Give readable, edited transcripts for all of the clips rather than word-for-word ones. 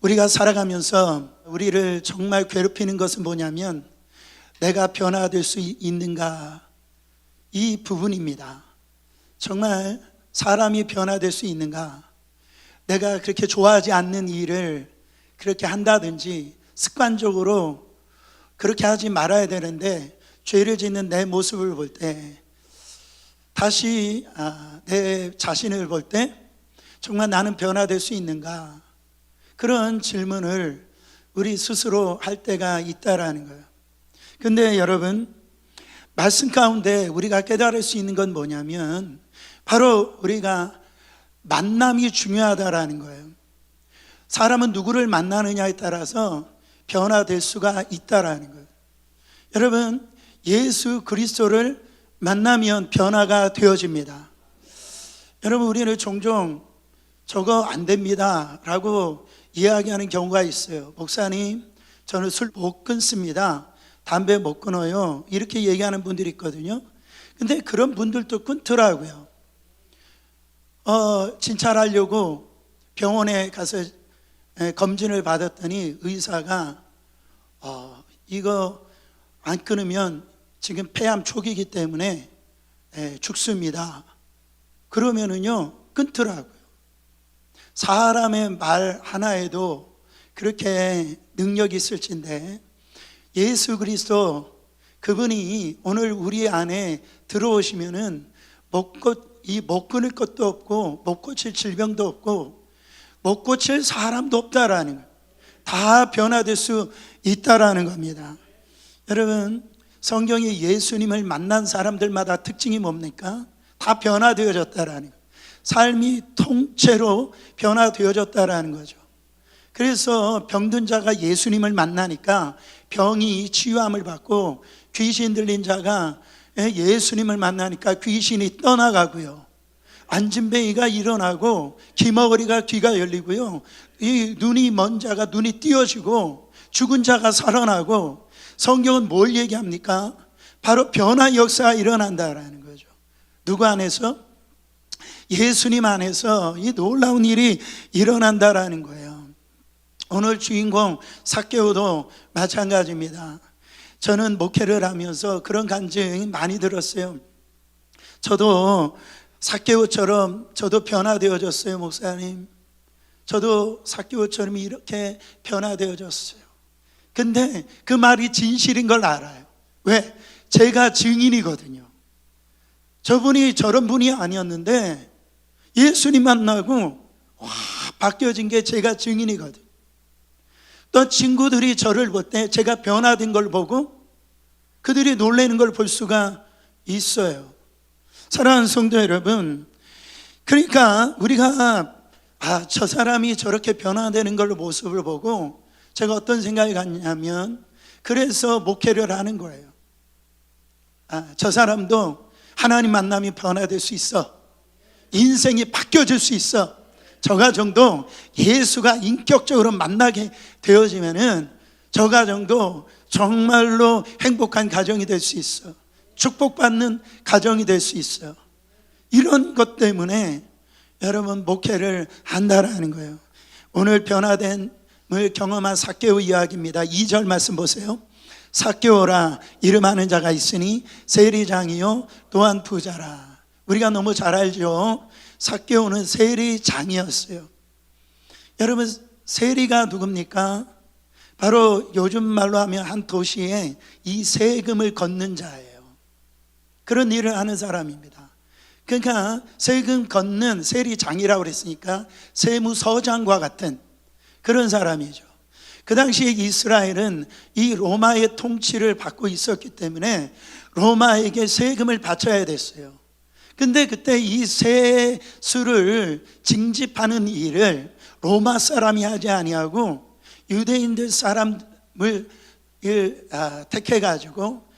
우리가 살아가면서 우리를 정말 괴롭히는 것은 뭐냐면 내가 변화될 수 있는가, 이 부분입니다. 정말 사람이 변화될 수 있는가, 내가 그렇게 좋아하지 않는 일을 그렇게 한다든지 습관적으로 그렇게 하지 말아야 되는데 죄를 짓는 내 모습을 볼 때, 다시 내 자신을 볼 때 정말 나는 변화될 수 있는가, 그런 질문을 우리 스스로 할 때가 있다라는 거예요. 근데 여러분, 말씀 가운데 우리가 깨달을 수 있는 건 뭐냐면 바로 우리가 만남이 중요하다라는 거예요. 사람은 누구를 만나느냐에 따라서 변화될 수가 있다라는 거예요. 여러분, 예수 그리스도를 만나면 변화가 되어집니다. 여러분, 우리는 종종 저거 안 됩니다 라고 이야기하는 경우가 있어요. 목사님, 저는 술 못 끊습니다, 담배 못 끊어요, 이렇게 얘기하는 분들이 있거든요. 근데 그런 분들도 끊더라고요. 진찰하려고 병원에 가서 검진을 받았더니 의사가 이거 안 끊으면 지금 폐암 초기이기 때문에 죽습니다. 그러면은요 끊더라고요. 사람의 말 하나에도 그렇게 능력이 있을진데, 예수 그리스도 그분이 오늘 우리 안에 들어오시면은 못 끊을 것도 없고 못 고칠 질병도 없고 못 고칠 사람도 없다라는 거예요. 다 변화될 수 있다라는 겁니다. 여러분, 성경에 예수님을 만난 사람들마다 특징이 뭡니까? 다 변화되어졌다라는 거예요. 삶이 통째로 변화되어졌다라는 거죠. 그래서 병든 자가 예수님을 만나니까 병이 치유함을 받고, 귀신 들린 자가 예수님을 만나니까 귀신이 떠나가고요, 안진뱅이가 일어나고 기머거리가 귀가 열리고요, 이 눈이 먼 자가 눈이 띄어지고 죽은 자가 살아나고. 성경은 뭘 얘기합니까? 바로 변화 역사가 일어난다라는 거죠. 누구 안에서? 예수님 안에서 이 놀라운 일이 일어난다라는 거예요. 오늘 주인공 삭개오도 마찬가지입니다. 저는 목회를 하면서 그런 간증이 많이 들었어요. 저도 삭개오처럼 저도 변화되어졌어요, 목사님. 저도 삭개오처럼 이렇게 변화되어졌어요. 근데 그 말이 진실인 걸 알아요. 왜? 제가 증인이거든요. 저분이 저런 분이 아니었는데 예수님 만나고 바뀌어진 게 제가 증인이거든요. 또 친구들이 저를 볼 때 제가 변화된 걸 보고 그들이 놀라는 걸 볼 수가 있어요. 사랑하는 성도 여러분, 그러니까 우리가 저 사람이 저렇게 변화되는 걸 모습을 보고 제가 어떤 생각이 갔냐면, 그래서 목회를 하는 거예요. 저 사람도 하나님 만나면 변화될 수 있어, 인생이 바뀌어질 수 있어. 저 가정도 예수가 인격적으로 만나게 되어지면은 저 가정도 정말로 행복한 가정이 될 수 있어, 축복받는 가정이 될 수 있어. 이런 것 때문에 여러분 목회를 한다라는 거예요. 오늘 변화됨을 경험한 삭개오 이야기입니다. 2절 말씀 보세요. 삭개오라 이름하는 자가 있으니 세리장이요 또한 부자라. 우리가 너무 잘 알죠. 삭개오는 세리장이었어요. 여러분, 세리가 누굽니까? 바로 요즘 말로 하면 한 도시에 이 세금을 걷는 자예요. 그런 일을 하는 사람입니다. 그러니까 세금 걷는 세리장이라고 그랬으니까 세무서장과 같은 그런 사람이죠. 그 당시에 이스라엘은 이 로마의 통치를 받고 있었기 때문에 로마에게 세금을 바쳐야 됐어요. 근데 그때 이 세수를 징집하는 일을 로마 사람이 하지 아니하고 유대인들 사람을 택해가지고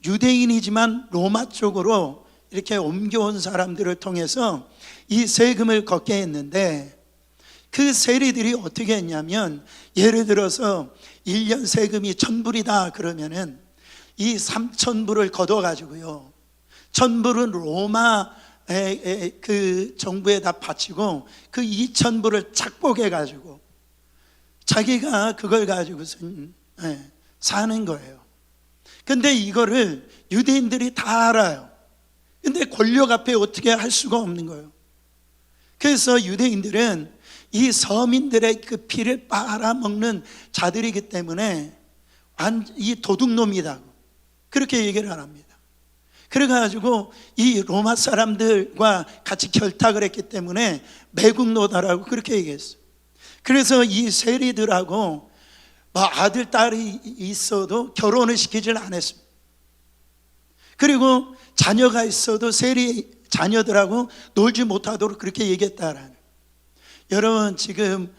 유대인이지만 로마 쪽으로 이렇게 옮겨온 사람들을 통해서 이 세금을 걷게 했는데, 그 세리들이 어떻게 했냐면, 예를 들어서 1년 세금이 1,000불이다 그러면은 이 3,000불을 걷어가지고요, 1,000불은 로마 그 정부에다 바치고 그 2,000불을 착복해 가지고 자기가 그걸 가지고서 사는 거예요. 근데 이거를 유대인들이 다 알아요. 근데 권력 앞에 어떻게 할 수가 없는 거예요. 그래서 유대인들은 이 서민들의 그 피를 빨아먹는 자들이기 때문에 이 도둑놈이다, 그렇게 얘기를 합니다. 그래가지고 이 로마 사람들과 같이 결탁을 했기 때문에 매국노다라고 그렇게 얘기했어요. 그래서 이 세리들하고 뭐 아들, 딸이 있어도 결혼을 시키질 않았습니다. 그리고 자녀가 있어도 세리 자녀들하고 놀지 못하도록 그렇게 얘기했다라는. 여러분, 지금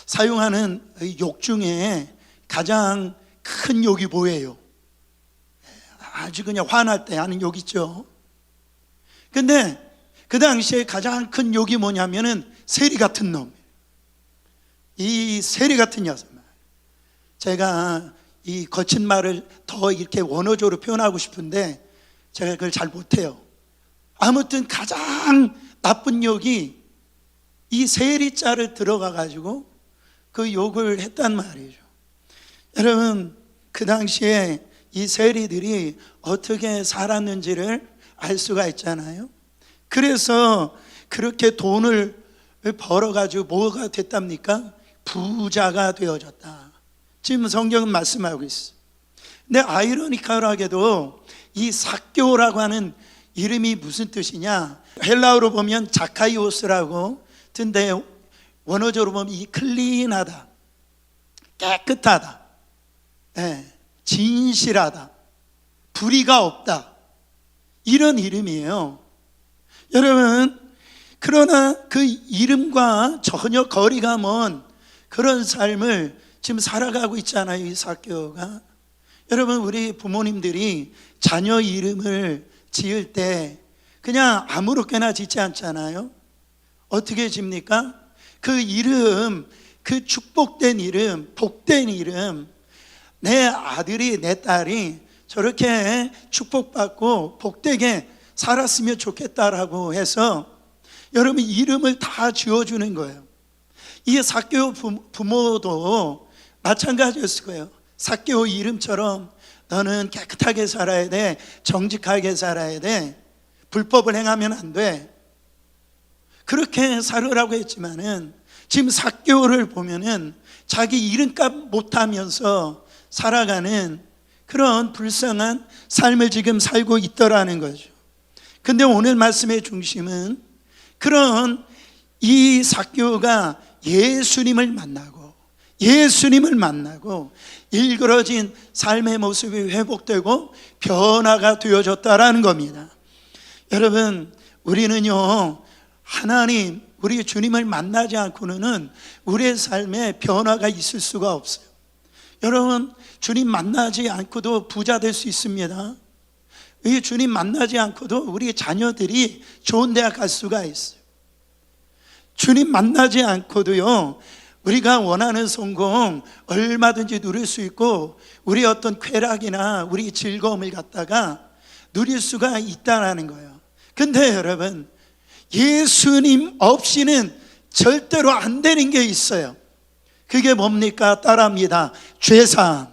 사용하는 욕 중에 가장 큰 욕이 뭐예요? 아주 그냥 화날 때 하는 욕 있죠. 근데 그 당시에 가장 큰 욕이 뭐냐면은 세리 같은 놈, 이 세리 같은 녀석. 제가 이 거친 말을 더 이렇게 원어적으로 표현하고 싶은데 제가 그걸 잘 못해요. 아무튼 가장 나쁜 욕이 이 세리자를 들어가 가지고 그 욕을 했단 말이죠. 여러분, 그 당시에 이 세리들이 어떻게 살았는지를 알 수가 있잖아요. 그래서 그렇게 돈을 벌어 가지고 뭐가 됐답니까? 부자가 되어졌다. 지금 성경은 말씀하고 있어요. 근데 아이러니컬하게도 이 삭개오라고 하는 이름이 무슨 뜻이냐? 헬라어로 보면 자카이오스라고 근데 원어적으로 보면 이 클린하다, 깨끗하다, 진실하다, 불의가 없다, 이런 이름이에요. 여러분, 그러나 그 이름과 전혀 거리가 먼 그런 삶을 지금 살아가고 있잖아요, 이 삭개오가. 여러분, 우리 부모님들이 자녀 이름을 지을 때 그냥 아무렇게나 짓지 않잖아요. 어떻게 집니까? 그 이름, 그 축복된 이름, 복된 이름, 내 아들이, 내 딸이 저렇게 축복받고 복되게 살았으면 좋겠다라고 해서 여러분 이름을 다 지어주는 거예요. 이 삭개오 부모도 마찬가지였을 거예요. 삭개오 이름처럼 너는 깨끗하게 살아야 돼, 정직하게 살아야 돼, 불법을 행하면 안 돼, 그렇게 살으라고 했지만은 지금 삭개오를 보면은 자기 이름값 못하면서 살아가는 그런 불쌍한 삶을 지금 살고 있더라는 거죠. 근데 오늘 말씀의 중심은 그런 이 삭개오가 예수님을 만나고 일그러진 삶의 모습이 회복되고 변화가 되어졌다라는 겁니다. 여러분, 우리는요, 하나님, 우리 주님을 만나지 않고는 우리의 삶에 변화가 있을 수가 없어요. 여러분, 주님 만나지 않고도 부자 될 수 있습니다. 이 주님 만나지 않고도 우리 자녀들이 좋은 대학 갈 수가 있어요. 주님 만나지 않고도요, 우리가 원하는 성공 얼마든지 누릴 수 있고 우리 어떤 쾌락이나 우리 즐거움을 갖다가 누릴 수가 있다는 거예요. 근데 여러분, 예수님 없이는 절대로 안 되는 게 있어요. 그게 뭡니까? 따라합니다. 죄사함.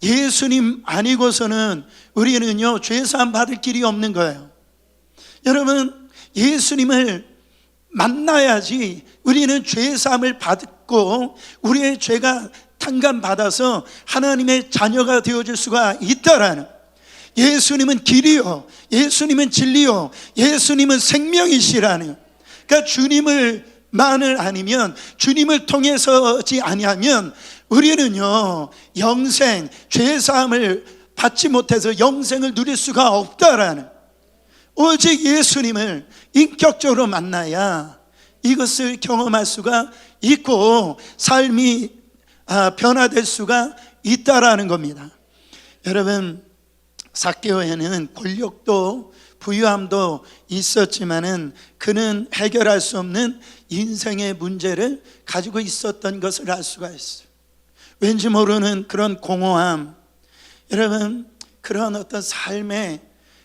예수님 아니고서는 우리는요, 죄사함 받을 길이 없는 거예요. 여러분, 예수님을 만나야지 우리는 죄사함을 받고 우리의 죄가 탕감받아서 하나님의 자녀가 되어줄 수가 있다라는. 예수님은 길이요, 예수님은 진리요, 예수님은 생명이시라는. 그러니까 주님을만을 아니면, 주님을 통해서지 아니하면 우리는요, 영생, 죄사함을 받지 못해서 영생을 누릴 수가 없다라는. 오직 예수님을 인격적으로 만나야 이것을 경험할 수가 있고 삶이 변화될 수가 있다라는 겁니다. 여러분, 삭개오에는 권력도 부유함도 있었지만은 그는 해결할 수 없는 인생의 문제를 가지고 있었던 것을 알 수가 있어요. 왠지 모르는 그런 공허함, 여러분, 그런 어떤 삶의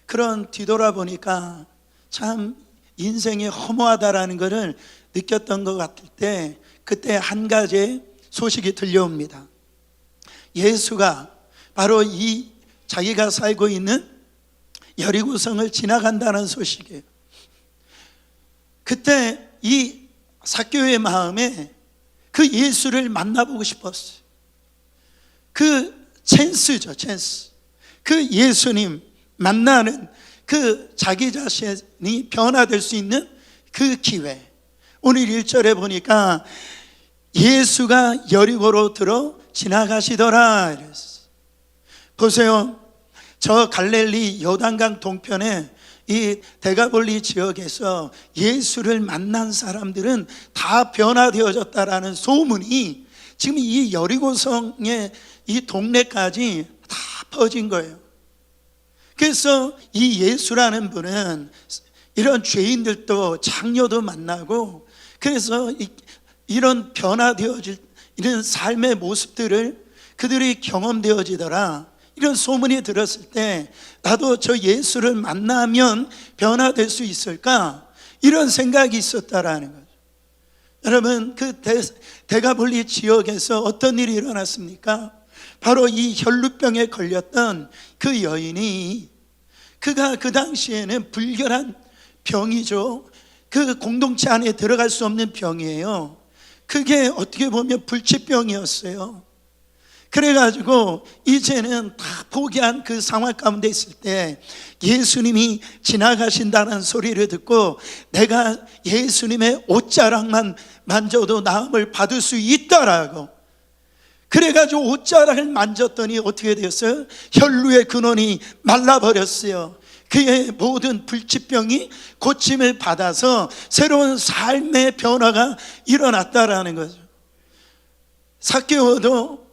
그런 뒤돌아보니까 참 인생이 허무하다라는 것을 느꼈던 것 같을 때 그때 한 가지 소식이 들려옵니다. 예수가 바로 이 자기가 살고 있는 여리고성을 지나간다는 소식이에요. 그때 이 삭개오의 마음에 그 예수를 만나보고 싶었어요. 그 찬스죠, 찬스. 그 예수님 만나는 그 자기 자신이 변화될 수 있는 그 기회. 오늘 1절에 보니까 예수가 여리고로 들어 지나가시더라 이랬어요. 보세요, 저 갈릴리 요단강 동편에 이 데가볼리 지역에서 예수를 만난 사람들은 다 변화되어졌다라는 소문이 지금 이 여리고성의 이 동네까지 다 퍼진 거예요. 그래서 이 예수라는 분은 이런 죄인들도 장녀도 만나고, 그래서 이런 변화되어질 이런 삶의 모습들을 그들이 경험되어지더라. 이런 소문이 들었을 때 나도 저 예수를 만나면 변화될 수 있을까? 이런 생각이 있었다라는 거죠. 여러분, 그 데가볼리 지역에서 어떤 일이 일어났습니까? 바로 이 혈루병에 걸렸던 그 여인이, 그가 그 당시에는 불결한 병이죠. 그 공동체 안에 들어갈 수 없는 병이에요. 그게 어떻게 보면 불치병이었어요. 그래가지고 이제는 다 포기한 그 상황 가운데 있을 때 예수님이 지나가신다는 소리를 듣고 내가 예수님의 옷자락만 만져도 나음을 받을 수 있다라고, 그래가지고 옷자락을 만졌더니 어떻게 되었어요? 혈루의 근원이 말라버렸어요. 그의 모든 불치병이 고침을 받아서 새로운 삶의 변화가 일어났다라는 거죠. 삭개오도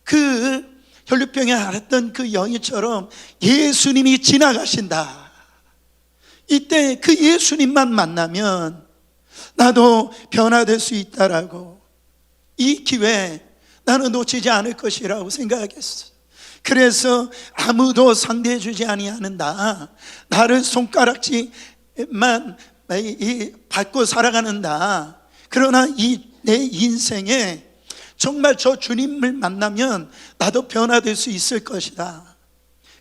그 혈루병에 앓았던 그 여인처럼 예수님이 지나가신다, 이때 그 예수님만 만나면 나도 변화될 수 있다라고, 이 기회 나는 놓치지 않을 것이라고 생각했어. 그래서 아무도 상대해 주지 아니하는다, 나를 손가락질만 받고 살아가는다. 그러나 이 내 인생에 정말 저 주님을 만나면 나도 변화될 수 있을 것이다,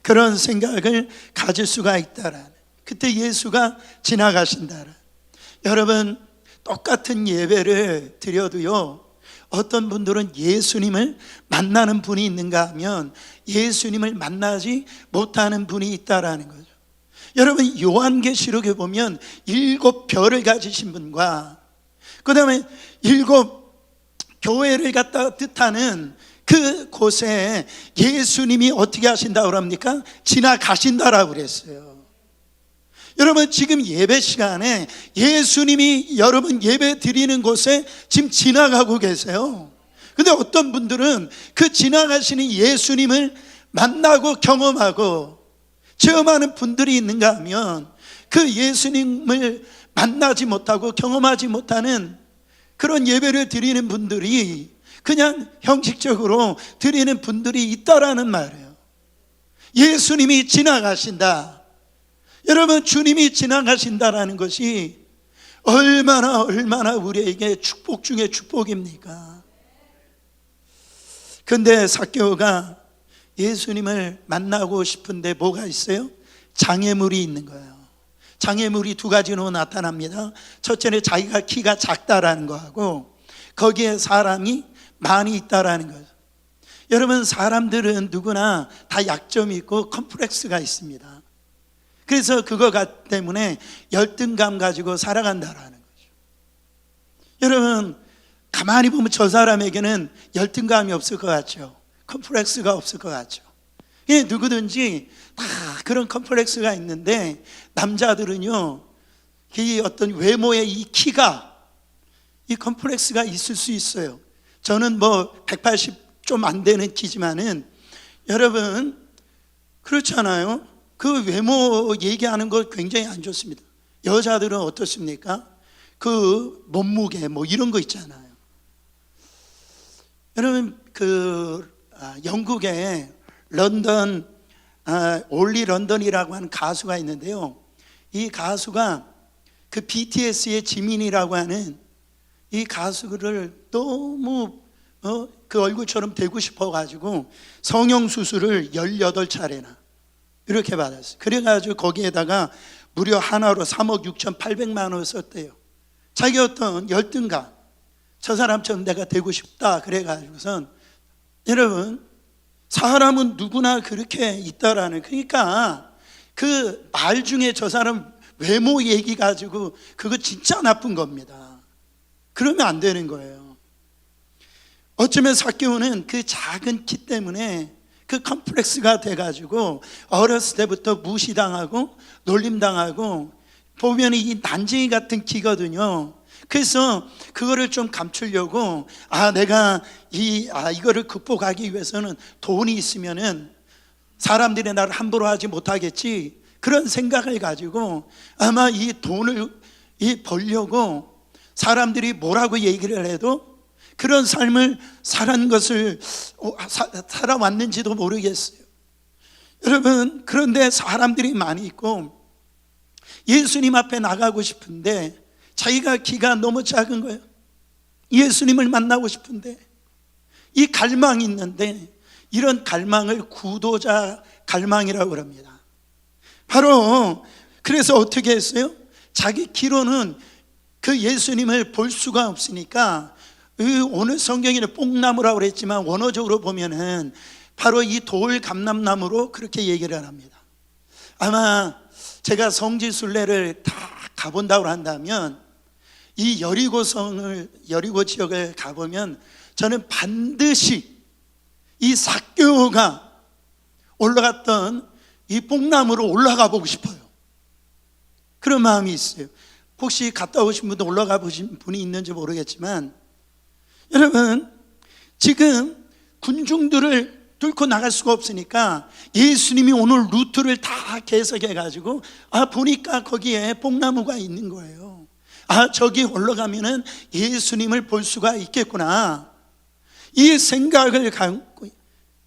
그런 생각을 가질 수가 있다라는, 그때 예수가 지나가신다라는. 여러분, 똑같은 예배를 드려도요, 어떤 분들은 예수님을 만나는 분이 있는가 하면 예수님을 만나지 못하는 분이 있다라는 거죠. 여러분, 요한계시록에 보면 7별을 가지신 분과 그 다음에 7 교회를 갖다 뜻하는 그 곳에 예수님이 어떻게 하신다고 합니까? 지나가신다라고 그랬어요. 여러분, 지금 예배 시간에 예수님이 여러분 예배 드리는 곳에 지금 지나가고 계세요. 근데 어떤 분들은 그 지나가시는 예수님을 만나고 경험하고 체험하는 분들이 있는가 하면 그 예수님을 만나지 못하고 경험하지 못하는 그런 예배를 드리는 분들이 그냥 형식적으로 드리는 분들이 있다라는 말이에요. 예수님이 지나가신다. 여러분, 주님이 지나가신다라는 것이 얼마나 우리에게 축복 중에 축복입니까? 근데 삭개오가 예수님을 만나고 싶은데 뭐가 있어요? 장애물이 있는 거예요. 장애물이 2가지로 나타납니다. 첫째는 자기가 키가 작다라는 거하고 거기에 사람이 많이 있다라는 거죠. 여러분, 사람들은 누구나 다 약점이 있고 컴플렉스가 있습니다. 그래서 그거 때문에 열등감 가지고 살아간다라는 거죠. 여러분, 가만히 보면 저 사람에게는 열등감이 없을 것 같죠. 컴플렉스가 없을 것 같죠. 누구든지 다 그런 컴플렉스가 있는데, 남자들은요, 이 어떤 외모의 이 키가, 이 컴플렉스가 있을 수 있어요. 저는 뭐 180 좀 안 되는 키지만은, 여러분, 그렇잖아요. 그 외모 얘기하는 거 굉장히 안 좋습니다. 여자들은 어떻습니까? 그 몸무게 뭐 이런 거 있잖아요. 여러분, 영국에 런던 올리 런던이라고 하는 가수가 있는데요, 이 가수가 그 BTS의 지민이라고 하는 이 가수를 너무 그 얼굴처럼 되고 싶어가지고 성형수술을 18차례나 이렇게 받았어요. 그래가지고 거기에다가 무려 하나로 3억 6,800만 원을 썼대요. 자기 어떤 열등감, 저 사람처럼 내가 되고 싶다 그래가지고선, 여러분, 사람은 누구나 그렇게 있다라는, 그러니까 그 말 중에 저 사람 외모 얘기 가지고 그거 진짜 나쁜 겁니다. 그러면 안 되는 거예요. 어쩌면 삭개오는 그 작은 키 때문에 그 컴플렉스가 돼가지고 어렸을 때부터 무시당하고 놀림당하고, 보면 이 난쟁이 같은 키거든요. 그래서 그거를 좀 감추려고 내가 이거를 극복하기 위해서는 돈이 있으면은 사람들이 나를 함부로 하지 못하겠지, 그런 생각을 가지고 아마 이 돈을 벌려고 사람들이 뭐라고 얘기를 해도 그런 삶을 살아왔는지도 모르겠어요. 여러분, 그런데 사람들이 많이 있고 예수님 앞에 나가고 싶은데 자기가 키가 너무 작은 거예요. 예수님을 만나고 싶은데 이 갈망이 있는데, 이런 갈망을 구도자 갈망이라고 합니다. 바로 그래서 어떻게 했어요? 자기 키로는 그 예수님을 볼 수가 없으니까, 오늘 성경에는 뽕나무라고 그랬지만 원어적으로 보면은 바로 이 돌 감람나무로 그렇게 얘기를 합니다. 아마 제가 성지순례를 다 가본다고 한다면 이 여리고 지역을 가보면 저는 반드시 이 삭개오가 올라갔던 이 뽕나무로 올라가 보고 싶어요. 그런 마음이 있어요. 혹시 갔다 오신 분도 올라가 보신 분이 있는지 모르겠지만, 여러분, 지금 군중들을 뚫고 나갈 수가 없으니까 예수님이 오늘 루트를 다 개석해 가지고 보니까 거기에 뽕나무가 있는 거예요. 저기 올라가면은 예수님을 볼 수가 있겠구나, 이 생각을 갖고,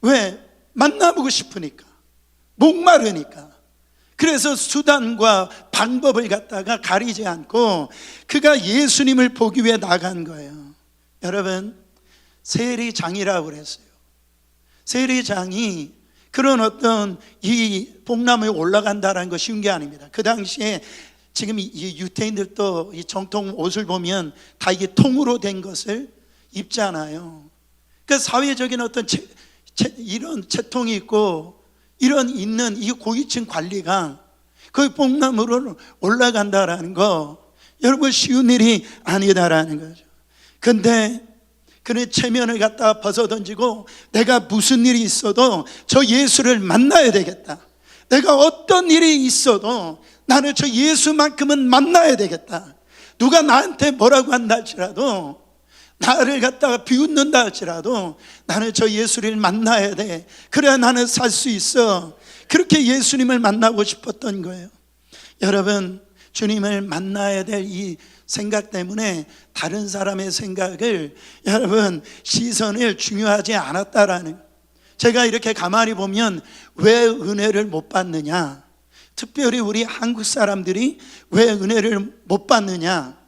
왜? 만나보고 싶으니까, 목마르니까. 그래서 수단과 방법을 갖다가 가리지 않고 그가 예수님을 보기 위해 나간 거예요. 여러분, 세리장이라고 그랬어요. 세리장이 그런 어떤 이 뽕나무에 올라간다는 거 쉬운 게 아닙니다. 그 당시에 지금 이 유태인들도 이 정통 옷을 보면 다 이게 통으로 된 것을 입잖아요. 그 사회적인 어떤 이런 채통이 있고 이런 있는 이 고위층 관리가 그 뽕나무로 올라간다라는 거, 여러분, 쉬운 일이 아니다라는 거죠. 근데 그는 체면을 갖다 벗어던지고 내가 무슨 일이 있어도 저 예수를 만나야 되겠다, 내가 어떤 일이 있어도 나는 저 예수만큼은 만나야 되겠다, 누가 나한테 뭐라고 한다 할지라도, 나를 갖다가 비웃는다 할지라도 나는 저 예수를 만나야 돼, 그래야 나는 살 수 있어. 그렇게 예수님을 만나고 싶었던 거예요. 여러분, 주님을 만나야 될 이 생각 때문에 다른 사람의 생각을, 여러분, 시선을 중요하지 않았다라는, 제가 이렇게 가만히 보면 왜 은혜를 못 받느냐, 특별히 우리 한국 사람들이 왜 은혜를 못 받느냐,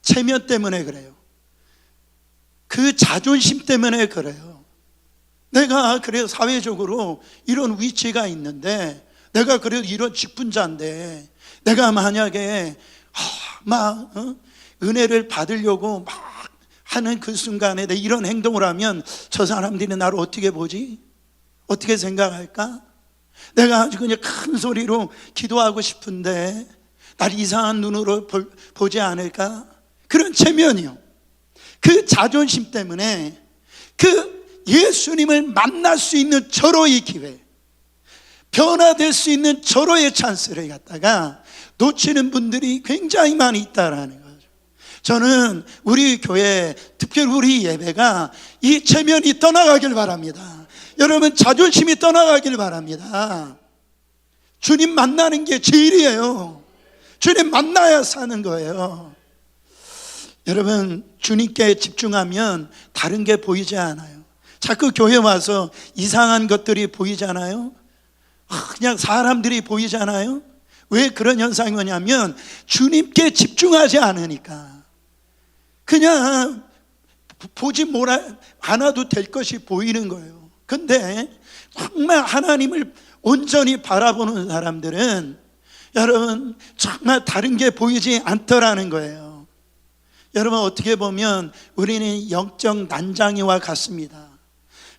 체면 때문에 그래요. 그 자존심 때문에 그래요. 내가 그래서 사회적으로 이런 위치가 있는데, 내가 그래도 이런 직분자인데, 내가 만약에 은혜를 받으려고 막 하는 그 순간에 내 이런 행동을 하면 저 사람들이 나를 어떻게 보지? 어떻게 생각할까? 내가 아주 그냥 큰 소리로 기도하고 싶은데 날 이상한 눈으로 보지 않을까? 그런 체면이요. 그 자존심 때문에 그 예수님을 만날 수 있는 절호의 기회, 변화될 수 있는 절호의 찬스를 갖다가 놓치는 분들이 굉장히 많이 있다라는 거죠. 저는 우리 교회, 특별히 우리 예배가 이 체면이 떠나가길 바랍니다. 여러분, 자존심이 떠나가길 바랍니다. 주님 만나는 게 제일이에요. 주님 만나야 사는 거예요. 여러분, 주님께 집중하면 다른 게 보이지 않아요. 자꾸 교회 와서 이상한 것들이 보이잖아요. 그냥 사람들이 보이잖아요. 왜 그런 현상이 오냐면 주님께 집중하지 않으니까 그냥 보지 않아도 될 것이 보이는 거예요. 근데 정말 하나님을 온전히 바라보는 사람들은 여러분 정말 다른 게 보이지 않더라는 거예요. 여러분 어떻게 보면 우리는 영적 난장이와 같습니다.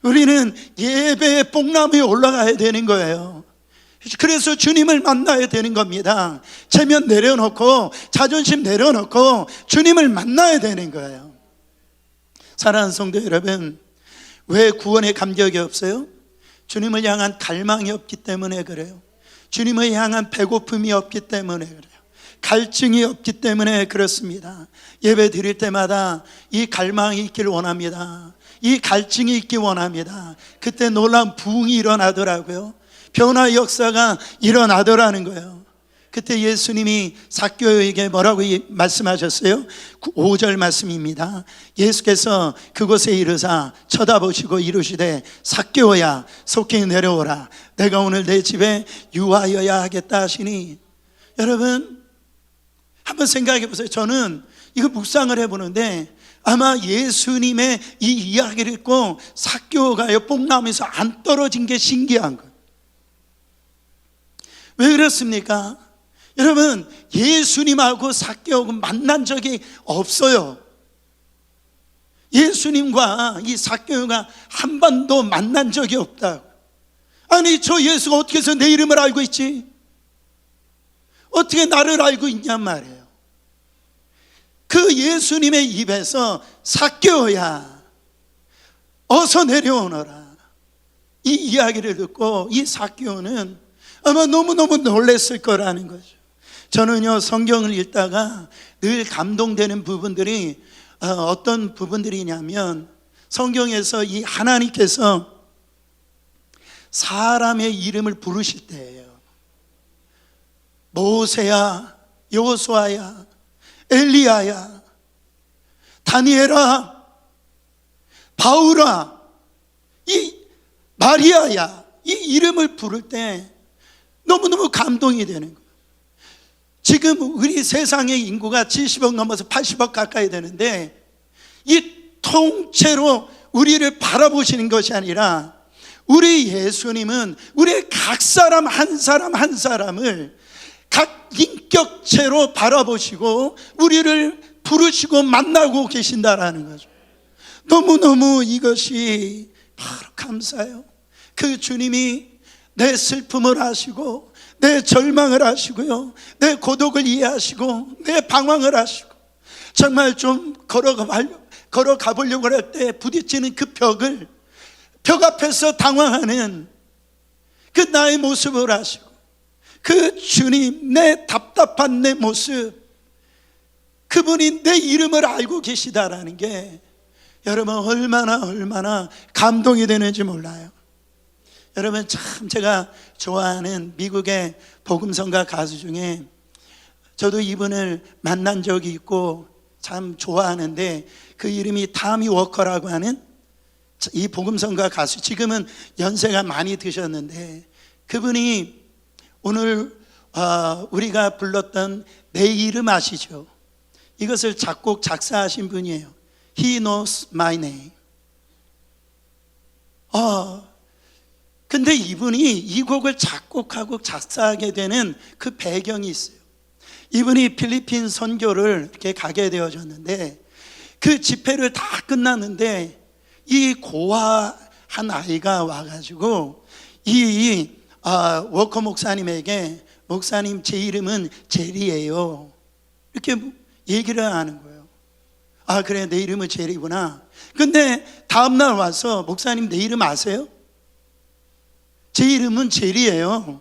우리는 예배의 뽕나무에 올라가야 되는 거예요. 그래서 주님을 만나야 되는 겁니다. 체면 내려놓고 자존심 내려놓고 주님을 만나야 되는 거예요. 사랑하는 성도 여러분, 왜 구원의 감격이 없어요? 주님을 향한 갈망이 없기 때문에 그래요. 주님을 향한 배고픔이 없기 때문에 그래요. 갈증이 없기 때문에 그렇습니다. 예배 드릴 때마다 이 갈망이 있길 원합니다. 이 갈증이 있기 원합니다. 그때 놀라운 부흥이 일어나더라고요. 변화의 역사가 일어나더라는 거예요. 그때 예수님이 삭개오에게 뭐라고 말씀하셨어요? 5절 말씀입니다. 예수께서 그곳에 이르사 쳐다보시고 이르시되 삭개오야 속히 내려오라. 내가 오늘 내 집에 유하여야 하겠다 하시니, 여러분 한번 생각해 보세요. 저는 이거 묵상을 해보는데 아마 예수님의 이 이야기를 읽고 삭개오가요 뽕나무에서 안 떨어진 게 신기한 거예요. 왜 그렇습니까? 여러분 예수님하고 삭개오가 만난 적이 없어요. 예수님과 이 삭개오가 한 번도 만난 적이 없다고. 아니 저 예수가 어떻게 해서 내 이름을 알고 있지? 어떻게 나를 알고 있냔 말이에요. 그 예수님의 입에서 삭개오야 어서 내려오너라 이 이야기를 듣고 이 삭개오는 아마 너무너무 놀랐을 거라는 거죠. 저는요 성경을 읽다가 늘 감동되는 부분들이 어떤 부분들이냐면 성경에서 이 하나님께서 사람의 이름을 부르실 때예요. 모세야, 여호수아야, 엘리야야, 다니엘아, 바울아, 이 마리아야, 이 이름을 부를 때 너무너무 감동이 되는 거예요. 지금 우리 세상의 인구가 70억 넘어서 80억 가까이 되는데 이 통째로 우리를 바라보시는 것이 아니라 우리 예수님은 우리의 각 사람 한 사람 한 사람을 각 인격체로 바라보시고 우리를 부르시고 만나고 계신다라는 거죠. 너무너무 이것이 바로 감사해요. 그 주님이 내 슬픔을 아시고 내 절망을 아시고요, 내 고독을 이해하시고 내 방황을 아시고 정말 좀 걸어가 보려고 할 때 부딪히는 그 벽 앞에서 당황하는 그 나의 모습을 아시고 그 주님, 내 답답한 내 모습, 그분이 내 이름을 알고 계시다라는 게 여러분 얼마나 감동이 되는지 몰라요. 여러분 참 제가 좋아하는 미국의 복음성가 가수 중에 저도 이분을 만난 적이 있고 참 좋아하는데 그 이름이 타미 워커라고 하는 이 복음성가 가수, 지금은 연세가 많이 드셨는데 그분이 오늘 우리가 불렀던 내 이름 아시죠? 이것을 작곡 작사하신 분이에요. He knows my name. 근데 이분이 이 곡을 작곡하고 작사하게 되는 그 배경이 있어요. 이분이 필리핀 선교를 이렇게 가게 되어졌는데 그 집회를 다 끝났는데 이 고아한 아이가 와가지고 이 워커 목사님에게 목사님 제 이름은 제리예요 이렇게 얘기를 하는 거예요. 아 그래 내 이름은 제리구나. 근데 다음날 와서 목사님 내 이름 아세요? 제 이름은 제리예요.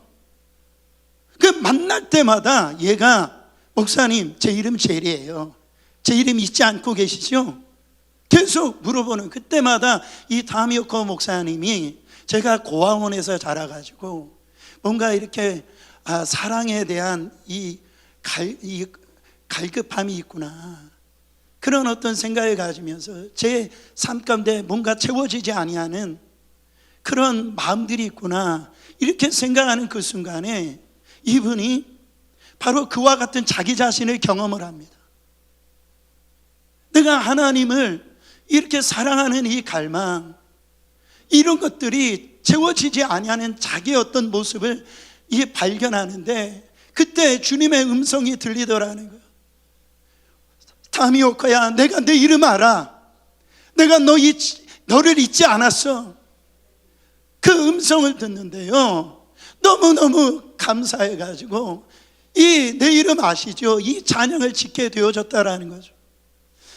그 만날 때마다 얘가 목사님 제 이름 제리예요. 제 이름 잊지 않고 계시죠? 계속 물어보는, 그때마다 이 다미오커 목사님이 제가 고아원에서 자라가지고 뭔가 이렇게 사랑에 대한 이 갈급함이 있구나, 그런 어떤 생각을 가지면서 제 삶 가운데 뭔가 채워지지 아니하는 그런 마음들이 있구나 이렇게 생각하는 그 순간에 이분이 바로 그와 같은 자기 자신을 경험을 합니다. 내가 하나님을 이렇게 사랑하는 이 갈망, 이런 것들이 채워지지 아니하는 자기의 어떤 모습을 이게 발견하는데, 그때 주님의 음성이 들리더라는 거예요. 타미오카야, 내가 내 이름 알아. 내가 너를 잊지 않았어. 그 음성을 듣는데요, 너무너무 감사해가지고 이 내 이름 아시죠? 이 찬양을 짓게 되어졌다라는 거죠.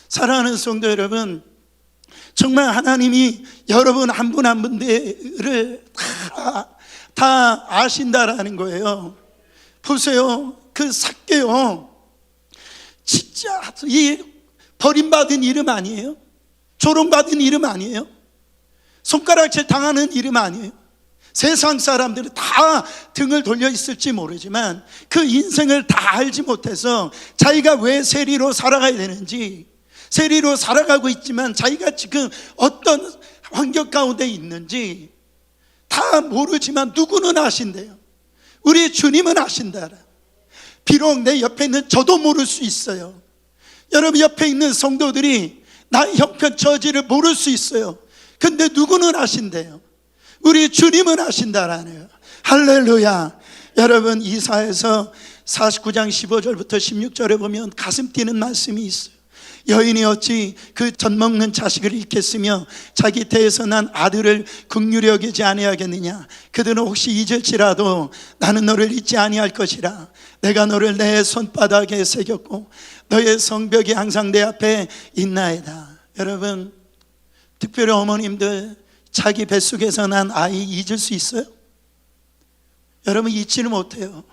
사랑하는 성도 여러분, 정말 하나님이 여러분 한 분 한 분들을 다 아신다라는 거예요. 보세요, 그 삭개요, 진짜 이 버림받은 이름 아니에요? 조롱받은 이름 아니에요? 손가락질 당하는 이름 아니에요? 세상 사람들은 다 등을 돌려 있을지 모르지만 그 인생을 다 알지 못해서 자기가 왜 세리로 살아가야 되는지, 세리로 살아가고 있지만 자기가 지금 어떤 환경 가운데 있는지 다 모르지만 누구는 아신대요. 우리 주님은 아신다라. 비록 내 옆에 있는 저도 모를 수 있어요. 여러분 옆에 있는 성도들이 나의 형편 처지를 모를 수 있어요. 근데 누구는 아신대요? 우리 주님은 아신다라네요. 할렐루야. 여러분 이사야서 49장 15절부터 16절에 보면 가슴 뛰는 말씀이 있어요. 여인이 어찌 그 젖먹는 자식을 잃겠으며 자기 태에서 난 아들을 긍휼히 여기지 아니하겠느냐. 그들은 혹시 잊을지라도 나는 너를 잊지 아니할 것이라. 내가 너를 내 손바닥에 새겼고 너의 성벽이 항상 내 앞에 있나이다. 여러분, 특별히 어머님들 자기 뱃속에서 난 아이 잊을 수 있어요? 여러분 잊지는 못해요.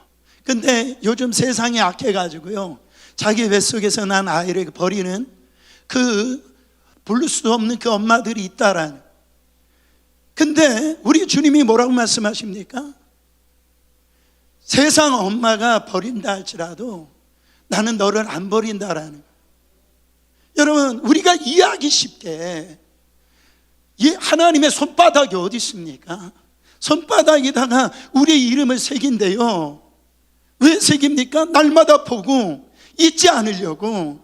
근데 요즘 세상이 악해가지고요, 자기 뱃속에서 난 아이를 버리는 그 부를 수 없는 그 엄마들이 있다라는. 근데 우리 주님이 뭐라고 말씀하십니까? 세상 엄마가 버린다 할지라도 나는 너를 안 버린다라는. 여러분 우리가 이해하기 쉽게, 이 하나님의 손바닥이 어디 있습니까? 손바닥에다가 우리의 이름을 새긴대요. 왜 새깁니까? 날마다 보고 잊지 않으려고.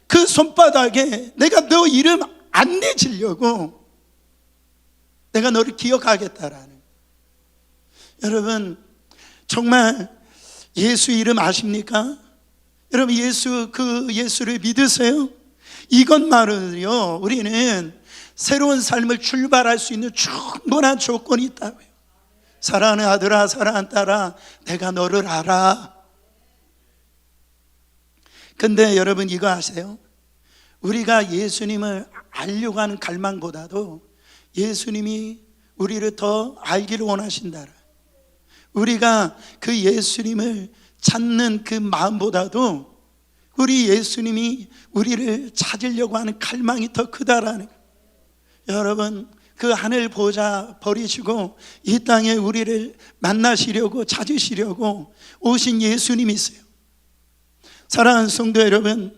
그 손바닥에 내가 너 이름 안 내지려고 내가 너를 기억하겠다라는. 여러분 정말 예수 이름 아십니까? 여러분 그 예수를 믿으세요? 이것만으로요 우리는 새로운 삶을 출발할 수 있는 충분한 조건이 있다고요. 사랑하는 아들아, 사랑하는 딸아, 내가 너를 알아. 근데 여러분 이거 아세요? 우리가 예수님을 알려고 하는 갈망보다도 예수님이 우리를 더 알기를 원하신다. 우리가 그 예수님을 찾는 그 마음보다도 우리 예수님이 우리를 찾으려고 하는 갈망이 더 크다라는 거예요. 여러분 그 하늘 보좌 버리시고 이 땅에 우리를 만나시려고 찾으시려고 오신 예수님이 있어요. 사랑하는 성도 여러분,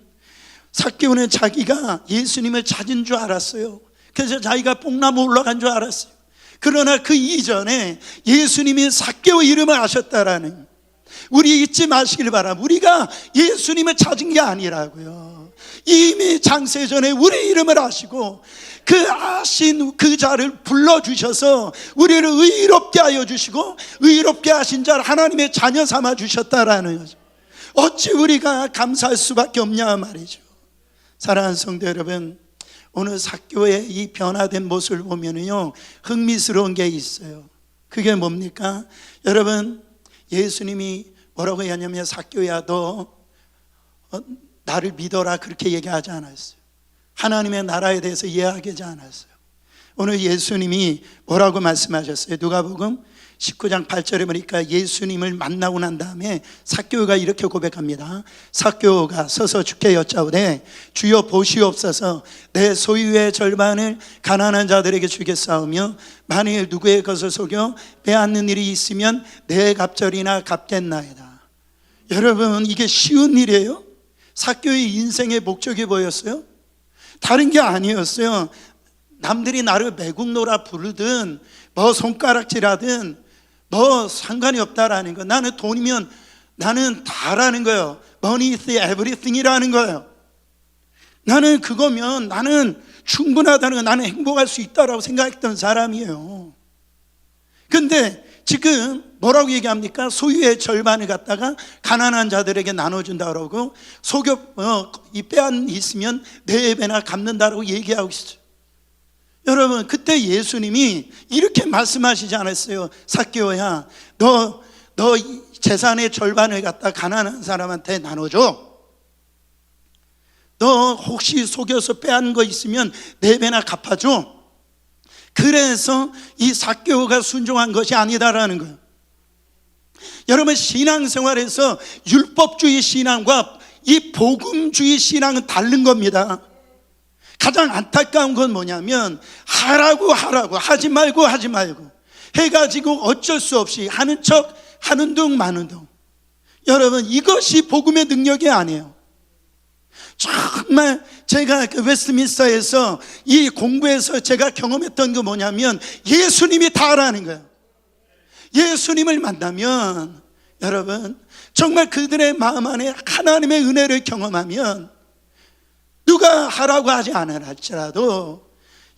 삭개오는 자기가 예수님을 찾은 줄 알았어요. 그래서 자기가 뽕나무 올라간 줄 알았어요. 그러나 그 이전에 예수님이 삭개오 이름을 아셨다라는, 우리 잊지 마시길 바랍니다. 우리가 예수님을 찾은 게 아니라고요. 이미 장세전에 우리 이름을 아시고 그 아신 그 자를 불러주셔서 우리를 의롭게 하여 주시고 의롭게 하신 자를 하나님의 자녀 삼아 주셨다라는 거죠. 어찌 우리가 감사할 수밖에 없냐 말이죠. 사랑하는 성도 여러분, 오늘 삭개오의 이 변화된 모습을 보면요 흥미스러운 게 있어요. 그게 뭡니까? 여러분 예수님이 뭐라고 하냐면 삭개오야 너 나를 믿어라 그렇게 얘기하지 않았어요. 하나님의 나라에 대해서 이해하지 않았어요. 오늘 예수님이 뭐라고 말씀하셨어요? 누가복음 19장 8절에 보니까 예수님을 만나고 난 다음에 삭개오가 이렇게 고백합니다. 삭개오가 서서 주께 여짜오되 주여 보시옵소서 내 소유의 절반을 가난한 자들에게 주겠사오며 만일 누구의 것을 속여 빼앗는 일이 있으면 내 갑절이나 갚겠나이다. 여러분 이게 쉬운 일이에요? 삭개오의 인생의 목적이 뭐였어요? 다른 게 아니었어요. 남들이 나를 매국노라 부르든 뭐 손가락질하든 뭐 상관이 없다라는 거. 나는 돈이면 나는 다라는 거예요. Money is everything이라는 거예요. 나는 그거면 나는 충분하다는 거, 나는 행복할 수 있다라고 생각했던 사람이에요. 근데 지금 뭐라고 얘기합니까? 소유의 절반을 갖다가 가난한 자들에게 나눠준다 그러고 이 빼앗 있으면 4배나 갚는다라고 얘기하고 있어요. 여러분, 그때 예수님이 이렇게 말씀하시지 않았어요? 삭개오야, 너 재산의 절반을 갖다 가난한 사람한테 나눠줘. 너 혹시 속여서 빼앗은 거 있으면 4배나 갚아줘. 그래서 이 삭개오가 순종한 것이 아니다라는 거예요. 여러분, 신앙생활에서 율법주의 신앙과 이 복음주의 신앙은 다른 겁니다. 가장 안타까운 건 뭐냐면 하라고 하지 말고 해가지고 어쩔 수 없이 하는 척 하는 둥 마는 둥. 여러분, 이것이 복음의 능력이 아니에요. 정말 제가 그 웨스트민스터에서 이 공부에서 제가 경험했던 게 뭐냐면 예수님이 다라는 거예요. 예수님을 만나면 여러분, 정말 그들의 마음 안에 하나님의 은혜를 경험하면 누가 하라고 하지 않으라 할지라도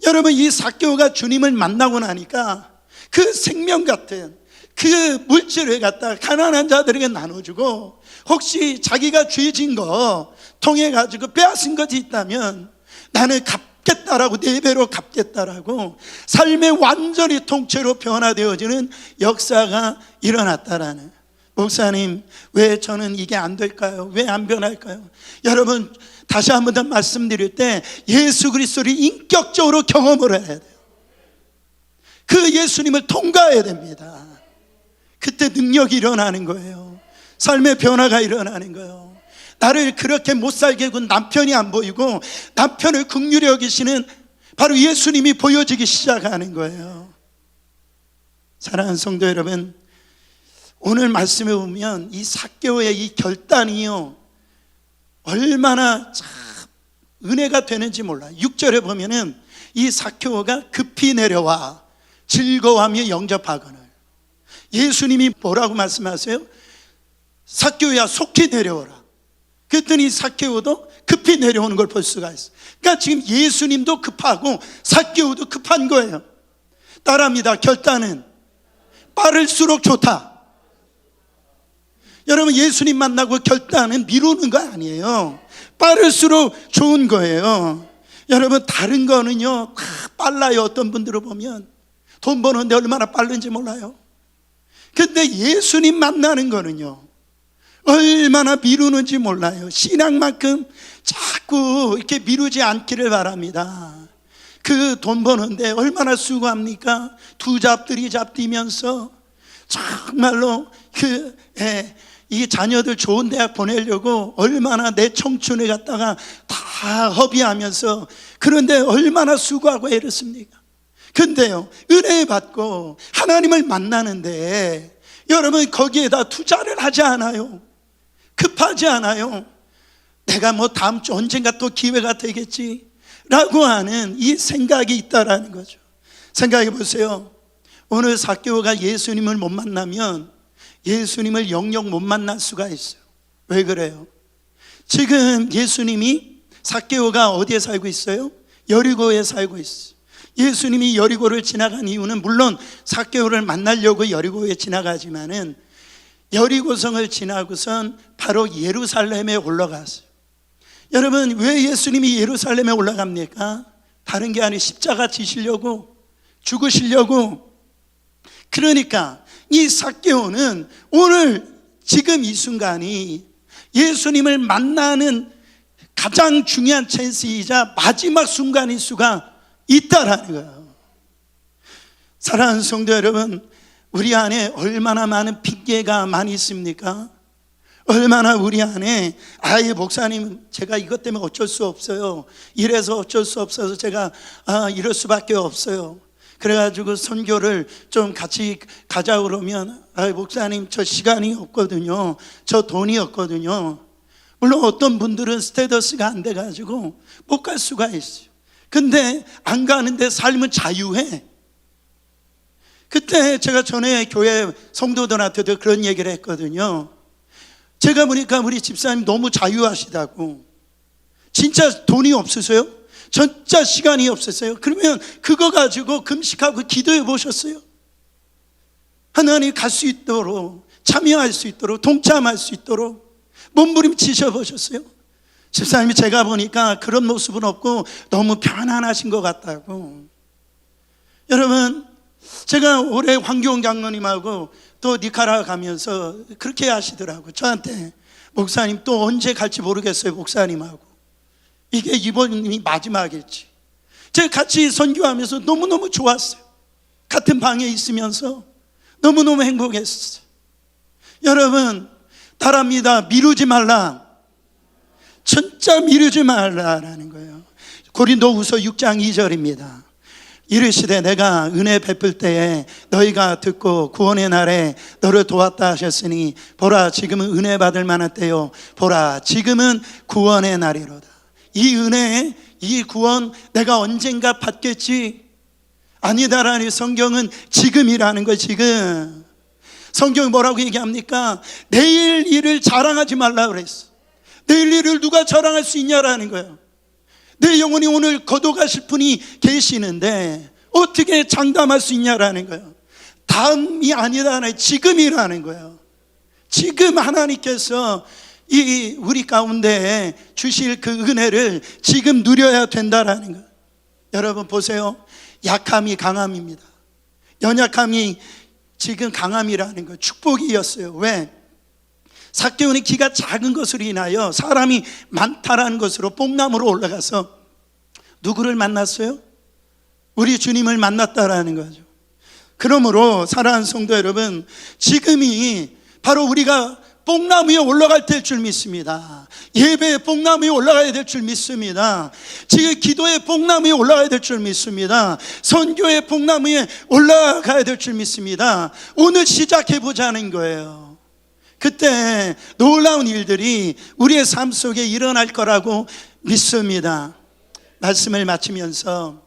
여러분, 이 삭개오가 주님을 만나고 나니까 그 생명 같은 그 물질을 갖다 가난한 자들에게 나눠주고, 혹시 자기가 죄진 거 통해 가지고 빼앗은 것이 있다면 나는 갚겠다라고, 4배로 갚겠다라고 삶의 완전히 통째로 변화되어지는 역사가 일어났다라는. 목사님, 왜 저는 이게 안 될까요? 왜 안 변할까요? 여러분, 다시 한 번 더 말씀드릴 때 예수 그리스도를 인격적으로 경험을 해야 돼요. 그 예수님을 통과해야 됩니다. 그때 능력이 일어나는 거예요. 삶의 변화가 일어나는 거예요. 나를 그렇게 못 살게 군 남편이 안 보이고 남편을 긍휼히 여기시는 바로 예수님이 보여지기 시작하는 거예요. 사랑하는 성도 여러분, 오늘 말씀에 보면 이 삭개오의 이 결단이요, 얼마나 참 은혜가 되는지 몰라요. 6절에 보면은 이 삭개오가 급히 내려와 즐거워하며 영접하거늘. 예수님이 뭐라고 말씀하세요? 삭개오야, 속히 내려오라. 그랬더니 삭개오도 급히 내려오는 걸 볼 수가 있어요. 그러니까 지금 예수님도 급하고 삭개오도 급한 거예요. 따라합니다. 결단은 빠를수록 좋다. 여러분, 예수님 만나고 결단은 미루는 거 아니에요. 빠를수록 좋은 거예요. 여러분, 다른 거는요 다 빨라요. 어떤 분들을 보면 돈 버는데 얼마나 빠른지 몰라요. 근데 예수님 만나는 거는요 얼마나 미루는지 몰라요. 신앙만큼 자꾸 이렇게 미루지 않기를 바랍니다. 그 돈 버는데 얼마나 수고합니까? 두 잡들이 잡뛰면서 정말로 이 자녀들 좋은 대학 보내려고 얼마나 내 청춘을 갖다가 다 허비하면서, 그런데 얼마나 수고하고 애렸습니까? 근데요, 은혜 받고 하나님을 만나는데 여러분, 거기에다 투자를 하지 않아요. 급하지 않아요. 내가 뭐 다음 주 언젠가 또 기회가 되겠지 라고 하는 이 생각이 있다라는 거죠. 생각해 보세요. 오늘 삭개오가 예수님을 못 만나면 예수님을 영영 못 만날 수가 있어요. 왜 그래요? 지금 예수님이, 삭개오가 어디에 살고 있어요? 여리고에 살고 있어요. 예수님이 여리고를 지나간 이유는 물론 삭개오를 만나려고 여리고에 지나가지만은 여리고성을 지나고선 바로 예루살렘에 올라갔어요. 여러분, 왜 예수님이 예루살렘에 올라갑니까? 다른 게 아니라 십자가 지시려고, 죽으시려고. 그러니까 이 삭개오는 오늘 지금 이 순간이 예수님을 만나는 가장 중요한 찬스이자 마지막 순간일 수가 있다라는 거예요. 사랑하는 성도 여러분, 우리 안에 얼마나 많은 핑계가 많이 있습니까? 얼마나 우리 안에 목사님, 제가 이것 때문에 어쩔 수 없어요. 이래서 어쩔 수 없어서 제가 이럴 수밖에 없어요. 그래가지고 선교를 좀 같이 가자 그러면 목사님, 저 시간이 없거든요. 저 돈이 없거든요. 물론 어떤 분들은 스테이터스가 안 돼가지고 못 갈 수가 있어요. 근데 안 가는데 삶은 자유해. 그때 제가 전에 교회 성도들한테도 그런 얘기를 했거든요. 제가 보니까 우리 집사님 너무 자유하시다고. 진짜 돈이 없으세요? 진짜 시간이 없으세요? 그러면 그거 가지고 금식하고 기도해 보셨어요? 하나님 갈 수 있도록, 참여할 수 있도록, 동참할 수 있도록 몸부림치셔 보셨어요? 집사님이 제가 보니까 그런 모습은 없고 너무 편안하신 것 같다고. 여러분, 제가 올해 황교안 장로님하고 또 니카라과 가면서 그렇게 하시더라고요. 저한테 목사님 또 언제 갈지 모르겠어요, 목사님하고. 이게 이번이 마지막일지. 제가 같이 선교하면서 너무너무 좋았어요. 같은 방에 있으면서 너무너무 행복했어요. 여러분, 따라합니다. 미루지 말라. 진짜 미루지 말라라는 거예요. 고린도후서 6장 2절입니다. 이르시되 내가 은혜 베풀 때에 너희가 듣고 구원의 날에 너를 도왔다 하셨으니 보라 지금은 은혜 받을 만한 때요 보라 지금은 구원의 날이로다. 이 은혜, 이 구원 내가 언젠가 받겠지? 아니다라는 성경은 지금이라는 거예요. 지금. 성경이 뭐라고 얘기합니까? 내일 일을 자랑하지 말라고 그랬어. 내일 일을 누가 자랑할 수 있냐라는 거예요. 내 영혼이 오늘 거둬가실 분이 계시는데 어떻게 장담할 수 있냐라는 거예요. 다음이 아니라는, 지금이라는 거예요. 지금 하나님께서 이 우리 가운데 주실 그 은혜를 지금 누려야 된다라는 거예요. 여러분 보세요. 약함이 강함입니다. 연약함이 지금 강함이라는 거, 축복이었어요. 왜? 삭개오는 키가 작은 것으로 인하여 사람이 많다라는 것으로 뽕나무로 올라가서 누구를 만났어요? 우리 주님을 만났다라는 거죠. 그러므로 사랑하는 성도 여러분, 지금이 바로 우리가 뽕나무에 올라갈 때일 줄 믿습니다. 예배의 뽕나무에 올라가야 될 줄 믿습니다. 지금 기도의 뽕나무에 올라가야 될 줄 믿습니다. 선교의 뽕나무에 올라가야 될 줄 믿습니다. 오늘 시작해보자는 거예요. 그때 놀라운 일들이 우리의 삶 속에 일어날 거라고 믿습니다. 말씀을 마치면서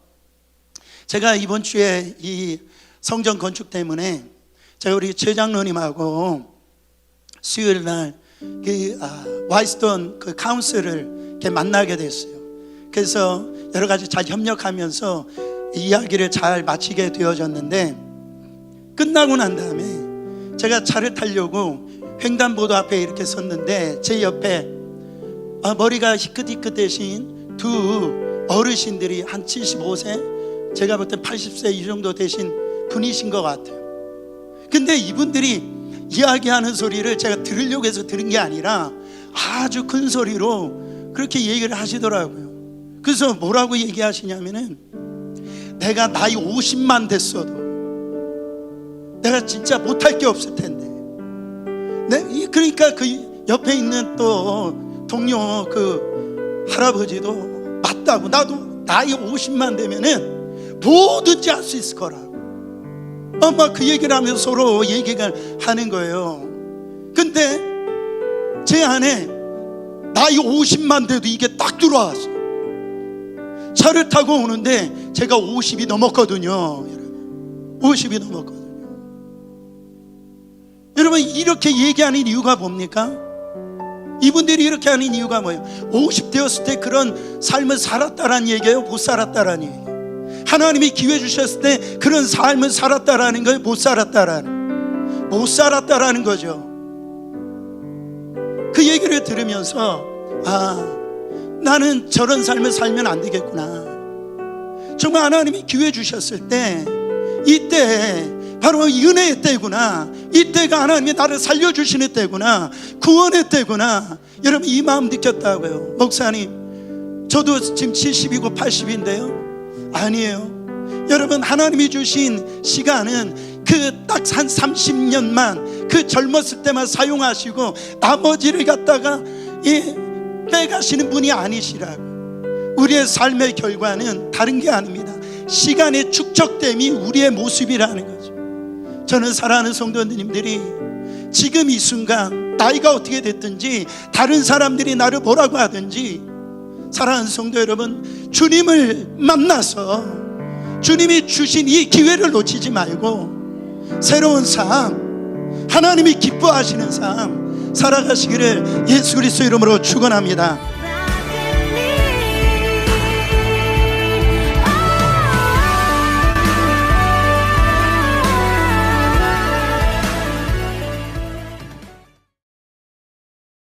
제가 이번 주에 이 성전 건축 때문에 제가 우리 최 장로님하고 수요일 날 와이스톤 그 카운슬을 이렇게 만나게 됐어요. 그래서 여러 가지 잘 협력하면서 이야기를 잘 마치게 되어졌는데, 끝나고 난 다음에 제가 차를 타려고 횡단보도 앞에 이렇게 섰는데 제 옆에 머리가 희끗희끗되신 두 어르신들이 한 75세, 제가 볼 때 80세 이 정도 되신 분이신 것 같아요. 근데 이분들이 이야기하는 소리를 제가 들으려고 해서 들은 게 아니라 아주 큰 소리로 그렇게 얘기를 하시더라고요. 그래서 뭐라고 얘기하시냐면은, 내가 나이 50만 됐어도 내가 진짜 못할 게 없을 텐데, 그러니까 그 옆에 있는 또 동료 그 할아버지도 맞다고, 나도 나이 50만 되면은 뭐든지 할 수 있을 거라고 막 그 얘기를 하면서 서로 얘기를 하는 거예요. 근데 제 안에 나이 50만 돼도 이게 딱 들어왔어요. 차를 타고 오는데 제가 50이 넘었거든요. 여러분, 50이 넘었거든요. 여러분, 이렇게 얘기하는 이유가 뭡니까? 이분들이 이렇게 하는 이유가 뭐예요? 50 되었을 때 그런 삶을 살았다라는 얘기예요? 못 살았다라는 얘기예요? 하나님이 기회 주셨을 때 그런 삶을 살았다라는 거예요? 못 살았다라는 거죠. 그 얘기를 들으면서 나는 저런 삶을 살면 안 되겠구나. 정말 하나님이 기회 주셨을 때 이때 바로 은혜의 때구나. 이때가 하나님이 나를 살려주시는 때구나. 구원의 때구나. 여러분, 이 마음 느꼈다고요. 목사님, 저도 지금 70이고 80인데요 아니에요. 여러분, 하나님이 주신 시간은 그 딱 한 30년만 그 젊었을 때만 사용하시고 나머지를 갖다가 빼가시는 분이 아니시라고. 우리의 삶의 결과는 다른 게 아닙니다. 시간의 축적됨이 우리의 모습이라는 거죠. 저는 사랑하는 성도님들이 지금 이 순간 나이가 어떻게 됐든지 다른 사람들이 나를 뭐라고 하든지, 사랑하는 성도 여러분, 주님을 만나서 주님이 주신 이 기회를 놓치지 말고 새로운 삶, 하나님이 기뻐하시는 삶 살아가시기를 예수 그리스도 이름으로 축원합니다.